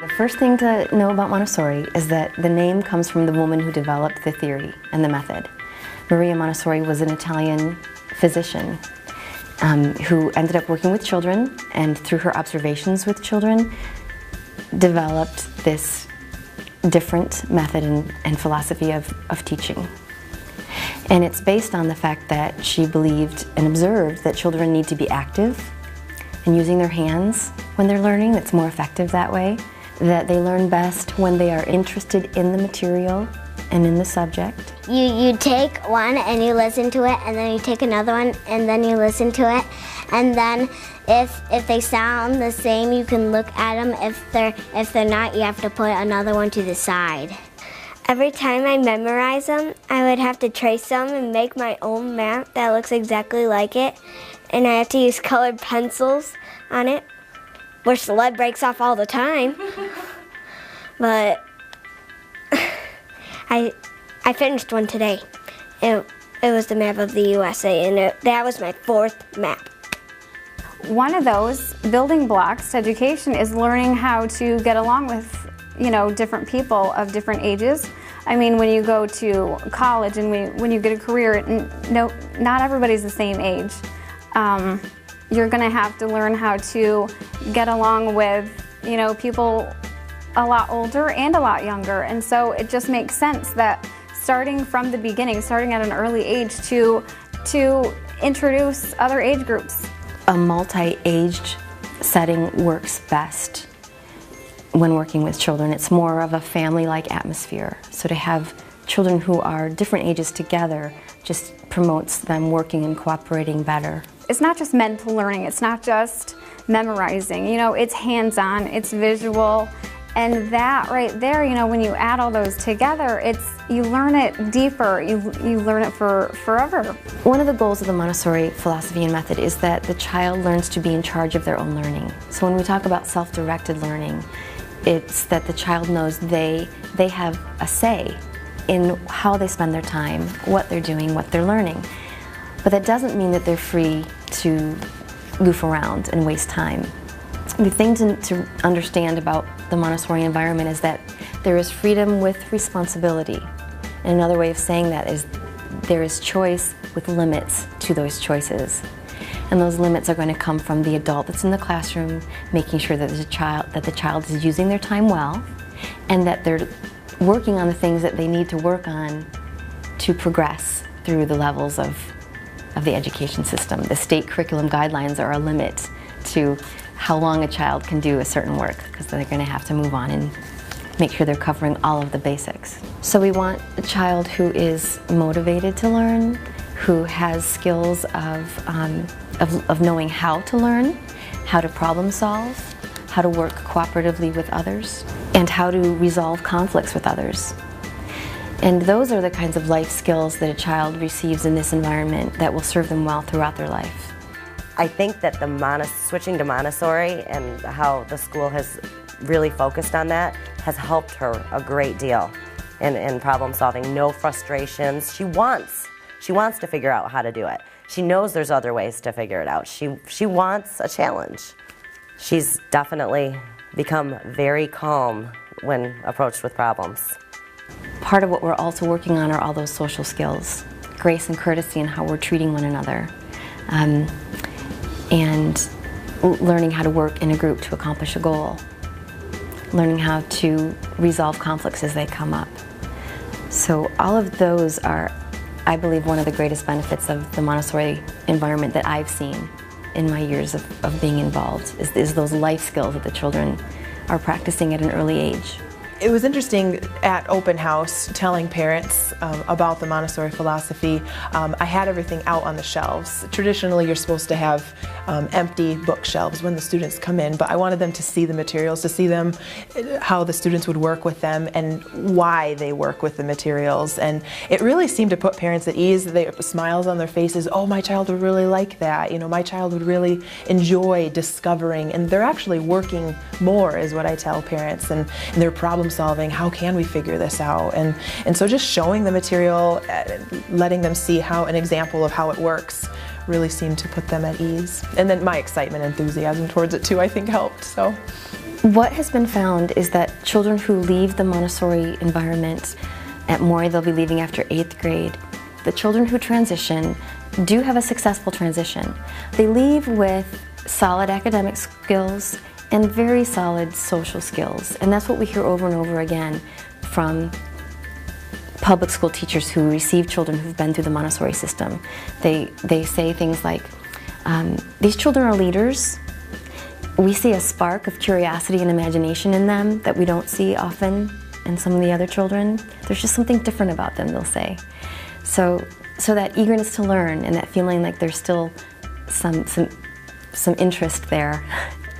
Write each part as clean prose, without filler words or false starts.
The first thing to know about Montessori is that the name comes from the woman who developed the theory and the method. Maria Montessori was an Italian physician who ended up working with children, and through her observations with children developed this different method and philosophy of teaching. And it's based on the fact that she believed and observed that children need to be active and using their hands when they're learning. It's more effective that way. That they learn best when they are interested in the material and in the subject. You take one and you listen to it, and then you take another one and then you listen to it, and then if they sound the same, you can look at them. If they're not, you have to put another one to the side. Every time I memorize them, I would have to trace them and make my own map that looks exactly like it, and I have to use colored pencils on it, which the lead breaks off all the time. But I finished one today. It was the map of the USA, and that was my 4th map. One of those building blocks to education is learning how to get along with, different people of different ages. I mean, when you go to college and when you get a career, not everybody's the same age. You're going to have to learn how to get along with, people a lot older and a lot younger. And so it just makes sense that starting from the beginning, starting at an early age, to introduce other age groups. A multi-aged setting works best when working with children. It's more of a family-like atmosphere. So to have children who are different ages together just promotes them working and cooperating better. It's not just mental learning, it's not just memorizing, it's hands-on, it's visual, and that right there, when you add all those together, you learn it deeper, you learn it for forever. One of the goals of the Montessori philosophy and method is that the child learns to be in charge of their own learning. So when we talk about self-directed learning, it's that the child knows they have a say in how they spend their time, what they're doing, what they're learning. But that doesn't mean that they're free to goof around and waste time. The thing to understand about the Montessori environment is that there is freedom with responsibility. And another way of saying that is there is choice with limits to those choices. And those limits are going to come from the adult that's in the classroom, making sure that the child is using their time well, and that they're working on the things that they need to work on to progress through the levels of the education system. The state curriculum guidelines are a limit to how long a child can do a certain work, because they're going to have to move on and make sure they're covering all of the basics. So we want a child who is motivated to learn, who has skills of knowing how to learn, how to problem solve, how to work cooperatively with others, and how to resolve conflicts with others. And those are the kinds of life skills that a child receives in this environment that will serve them well throughout their life. I think that switching to Montessori and how the school has really focused on that has helped her a great deal in problem solving. No frustrations. She wants to figure out how to do it. She knows there's other ways to figure it out. She wants a challenge. She's definitely become very calm when approached with problems. Part of what we're also working on are all those social skills, grace and courtesy in how we're treating one another, and learning how to work in a group to accomplish a goal, learning how to resolve conflicts as they come up. So all of those are, I believe, one of the greatest benefits of the Montessori environment that I've seen in my years of being involved, is those life skills that the children are practicing at an early age. It was interesting at open house telling parents about the Montessori philosophy. I had everything out on the shelves. Traditionally, you're supposed to have empty bookshelves when the students come in, but I wanted them to see the materials, to see them, how the students would work with them and why they work with the materials. And it really seemed to put parents at ease. They smiles on their faces. Oh, my child would really like that. My child would really enjoy discovering, and they're actually working more, is what I tell parents, and they're problem solving. How can we figure this out? And so just showing the material, letting them see how an example of how it works really seemed to put them at ease. And then my excitement and enthusiasm towards it too, I think, helped. So. What has been found is that children who leave the Montessori environment at Mori, they'll be leaving after 8th grade. The children who transition do have a successful transition. They leave with solid academic skills and very solid social skills. And that's what we hear over and over again from public school teachers who receive children who've been through the Montessori system. They say things like, these children are leaders. We see a spark of curiosity and imagination in them that we don't see often in some of the other children. There's just something different about them, they'll say. So that eagerness to learn and that feeling like there's still some interest there.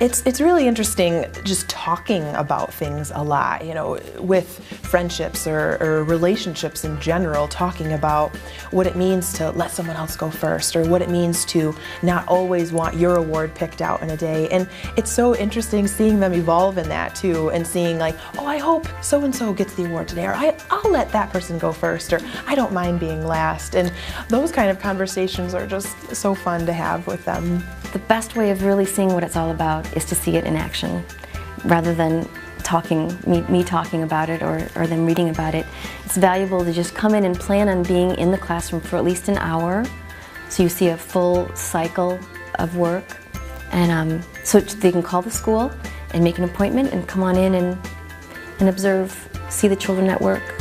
It's really interesting just talking about things a lot, you know, with friendships or relationships in general, talking about what it means to let someone else go first, or what it means to not always want your award picked out in a day. And it's so interesting seeing them evolve in that too, and seeing like, oh, I hope so-and-so gets the award today, or I'll let that person go first, or I don't mind being last. And those kind of conversations are just so fun to have with them. The best way of really seeing what it's all about is to see it in action, rather than me talking about it or them reading about it. It's valuable to just come in and plan on being in the classroom for at least an hour, so you see a full cycle of work, and so they can call the school and make an appointment and come on in and observe, see the children at work.